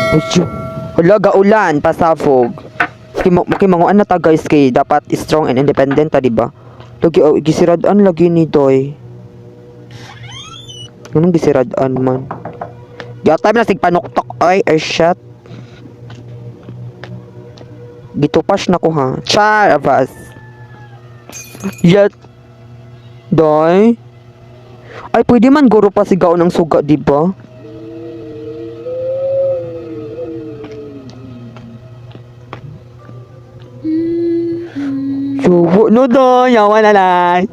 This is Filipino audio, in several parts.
Uy, hala, gaulan, pasabog. Manguan na ta guys kay dapat strong and independent ta, diba? Lagi, gisiradaan lagi ni Doy. Anong gisiradaan man? Gata na sig panuktok ay shit. Gitupas na ko ha. Char avas. Yet. Doy. Ay pwede man guro pa sigaw ng suga, diba? Subo no Doy, yawa na lang.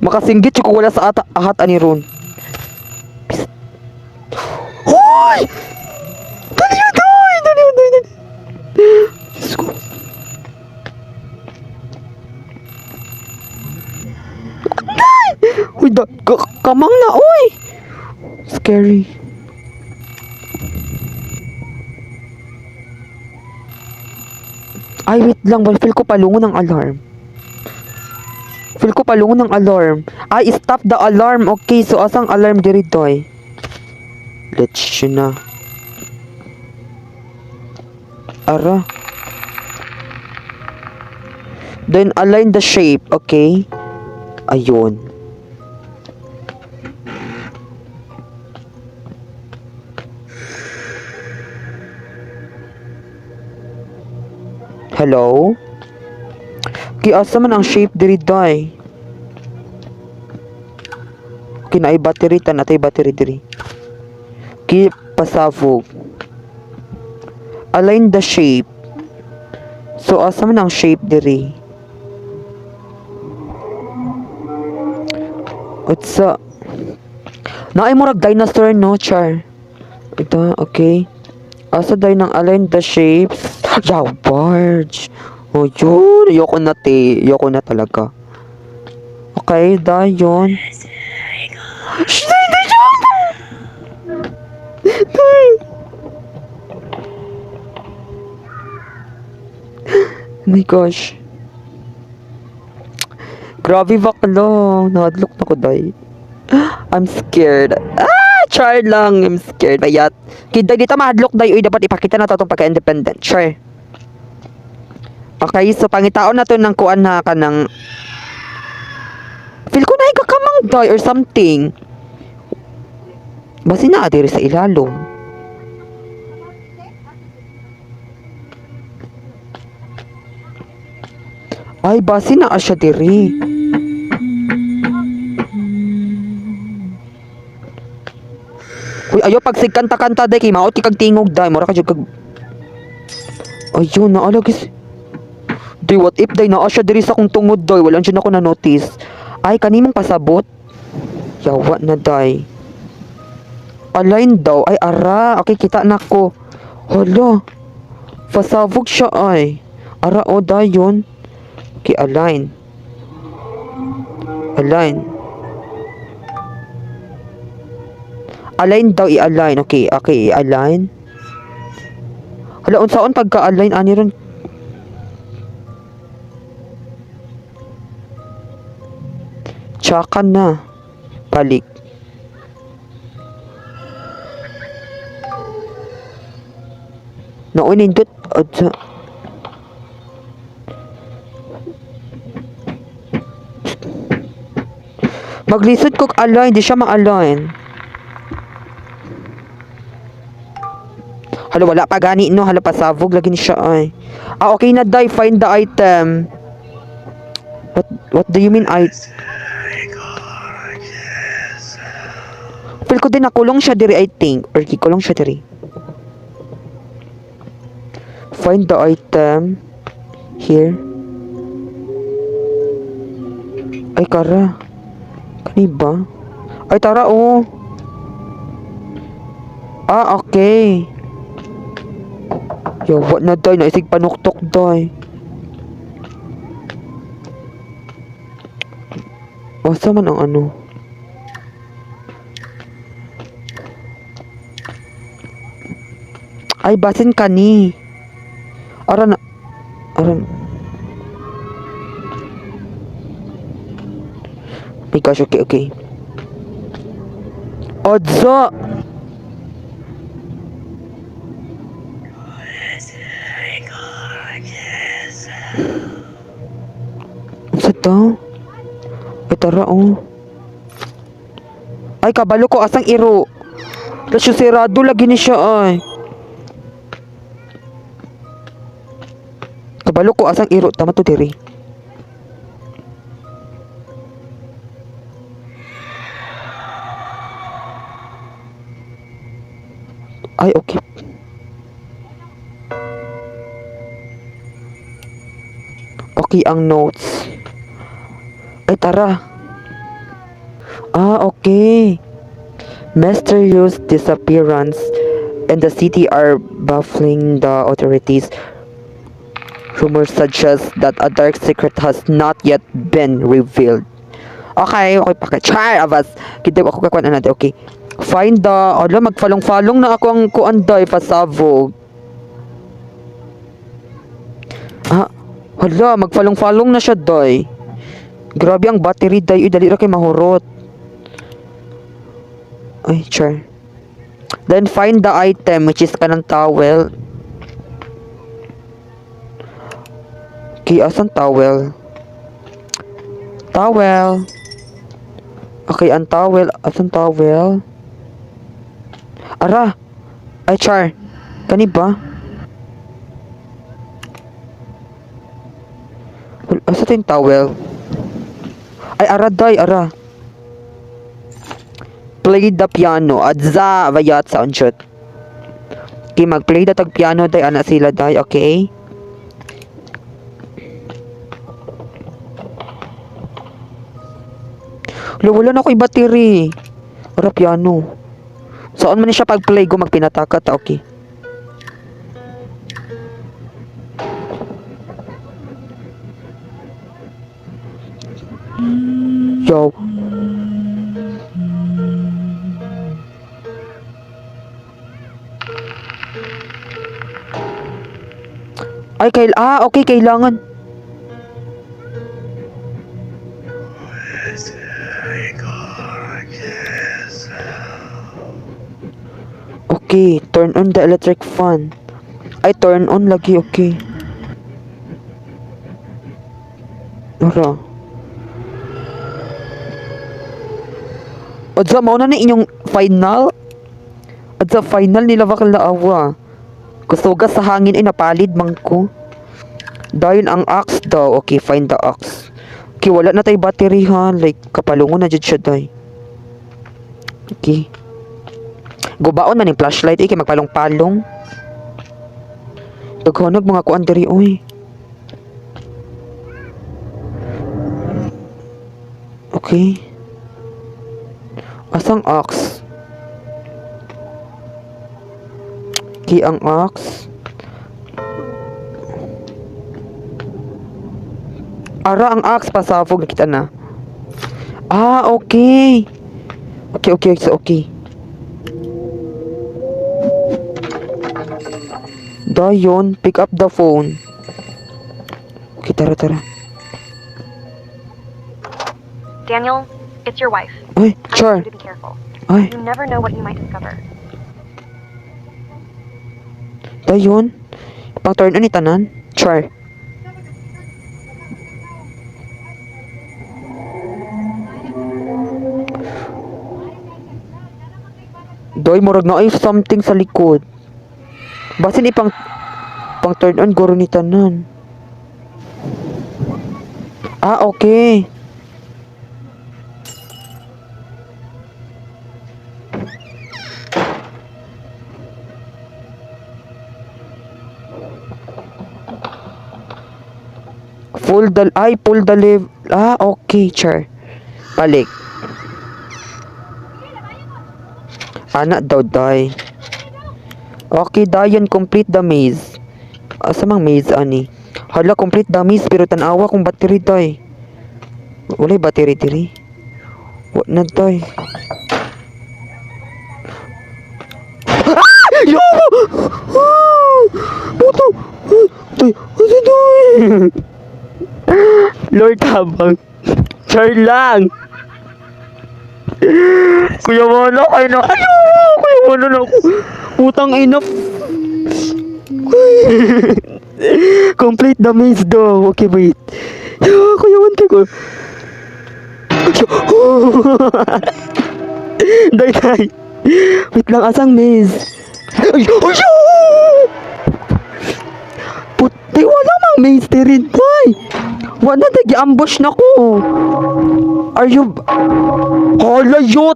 Makasinggit ko wala sa ahat ani ron. Hoy! Dali yun, Doy! Dali yun, Doy! Diyos ko. Doy! Uy, kamang na, uy! Scary. Ay, wait lang. Feel ko palungon ng alarm. Feel ko palungon ng alarm. Ay, stop the alarm. Okay, so asang alarm diri, Doy? Let's yun na. Ara. Then, align the shape. Okay? Ayun. Hello? Kiasa man ang shape diri, Doy? Kinaay battery, tanatay battery diri. Pasabog. Align the shape. So, asa man ang shape diri? What's up? Naay murag dinosaur, no, Char? Ito, okay. Asa day nang align the shapes? Yaw, barge. Oh, yun. Ayoko na, te. Ayoko na talaga. Okay, dayon. Shh, dayon! Oh my gosh. Grabe baklo. Nahadlok na ko, day. I'm scared. Char lang. I'm scared. Bayat. Kida dito mahadlok, day. Uy, dapat ipakita na to itong pagka-independent. Sure. Okay, so pangitaon na to ng kuan na ka ng... Feel ko na ikakamang, day, or something. Basi na diri sa ilalom. Ay, basi na siya diri. Uy, ayo pag sigkanta-kanta day kay maot kag tingog day, mura ka jud kag... Ayun na alagis. Day, what if day naa siya diri sa kong tungod day, wala jud ako na notice. Ay, kanimong pasabot. Yawa na day. Align daw. Ay, ara. Okay, kita na ko. Hala. Pasabog siya ay. Ara, o, dayon. Okay, align. Align. Align daw, i-align. Okay, okay, i-align. Hala, unsaon pagka-align, ani ron. Tsaka na. Balik. Naoy nindot. Maglisod ko align, di siya ma-align. Hala, wala pa gani, no? Hala, pasabog lagi ni siya ay. Okay na, day. Find the item. What do you mean Feel ko din nakulong siya diri, I think. Or kikulong siya diri. Find the item. Here. Ay, kara. Kaniba? Ay, tara, oh. Okay. Yawa na, day. Naisig panuktok, day. Basta man ang ano. Ay, basin ka ni. Aran. My gosh, okay, okay. Odza! Unsa to? Ay, tara, oh. Ay, kabalo ko, asang iro. Lasyo sirado lagi ni siya, ay. Kabalo ko, asang iro. Tama to, diri. Ay, okay. Okay ang notes. Ay, tara. Ah, okay. Mysterious disappearance in the city are baffling the authorities. Rumors suggest that a dark secret has not yet been revealed. Okay, okay pa. Char, avas. Kita ako kakuan na natin. Okay. Find the... Ala, magfalong-falong na ako ang kuanday pasabog. Ah, hala, magfalong-falong na siya, day. Grabe ang battery, day. Uy, dali ra kay mahurot. Ay, char. Then find the item, which is kanang towel. Okay, asan towel? Towel. Okay, ang towel. Asan towel? Ara. Ay, char. Kani ba? Asa to yung towel? Ay, ara, day, ara. Play the piano. Adza, vayat sound shot. Okay, mag-play the tag piano, day. Ana sila, day. Okay? Wala na ako yung battery. Ara, piano. Saan man siya pag-play ko, magpinataka ta, okay. Yo. Ay, okay, kailangan. Okay, turn on the electric fan. Ay, turn on lagi, okay. Ara. Adza, mauna na inyong final? Adza, final nila bakal na awa. Kusuga sa hangin ay napalid man ko. Dahil ang axe daw. Okay, find the axe. Okay, wala na tayo battery ha. Like, kapalungon na dyan siya dahi. Okay. Gubaon man yung flashlight eh, kay magpalong-palong. Daghanag mga kuan diri oy. Okay. Asang axe? Okay, ang axe. Ara ang axe pasafog nakita na. Ah, okay. Okay, so okay. Dayon, pick up the phone. Okay, tara. Daniel, it's your wife. Ay, I Char. want you to be careful. Ay, You never know what you might discover. dayon. Pang turn on ni tanan. Char. Doy, murag na ay something sa likod. Basin ipang turn on guro ni tanan. Ah, okay. Pull the lever. Ah, okay, Char. Balik. Anak daw, day. Okay, dayon, complete the maze. Asa mang maze, ani? Hala, complete the maze, pero tanawa kung battery, day. Walay battery, diri. What na, day? Ah! Yo! Puto! Day, ano, day? Lord habang. Char lang! Kuya wala kayo na. Kuya wala na ako. Putang ina. Complete the maze daw. Okay, wait. Kuya wala ko. Day. Wait lang, asang maze? Ay! Putay, wala mang maze rin, day. Wala, nag-ambush na ko. Are you... Hala, yot!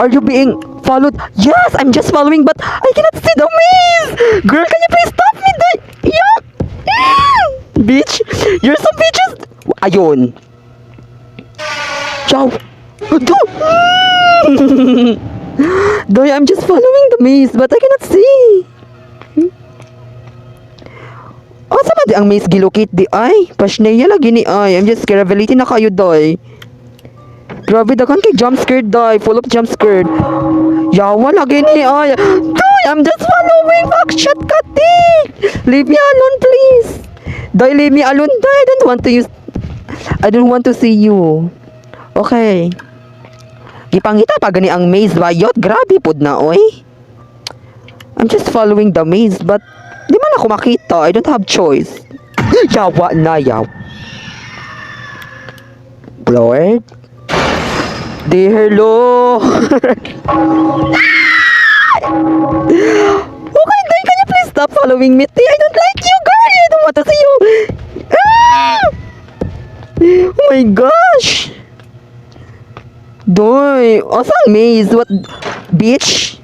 Are you being followed? Yes, I'm just following, but I cannot see the maze! Girl, can you please stop me, day? Yuck! Bitch! You're so bitches! Ayun. Ciao! Doy, I'm just following the maze, but I cannot see. Oh, sama di ang maze gilukit di ay. Pasneya lagi ni ay. I'm just scared. Revelity na kayo, doy. Grabe, dakan kay jump scared, doy. Full of jump scared. Yawa lagi ni ay. Doy, I'm just following. Fuck, shut katik. Leave me alone, please. Doy, leave me alone, doy. I don't want to see you. Okay. Gipangita pa gani ang maze bayot. Grabe pod na oy. I'm just following the maze but di man ako makita. I don't have choice. Yawa na yaw. Lord. Dear Lord. Okay, then can you please stop following me? I don't like you, girl. I don't want to see you. Oh my gosh. Doy, asang maze? What, bitch?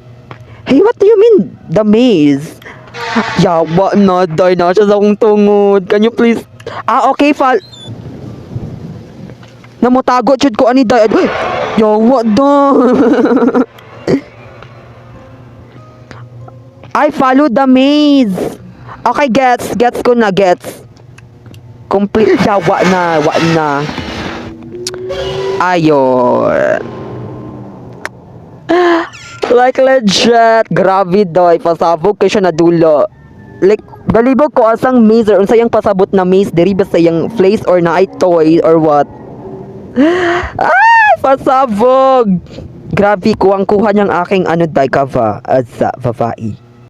Hey, what do you mean, the maze? Yawa na, doy, na siya sa akong tungod. Can you please? Okay, namutago, chud ko ani, doy. Yawa, doy. I follow the maze. Okay, gets ko na, gets. Complete, yawa na, wa na. Ayon. Like legit. Grabe doy. Pasabog kayo siya na dulo. Like, galibog ko asang maze or unsayang pasabot na maze. Diri ba sayang place or na ay toy or what? Ay! Pasabog! Grabe, kuwang-kuha niyang aking ano day kava. As sa babae.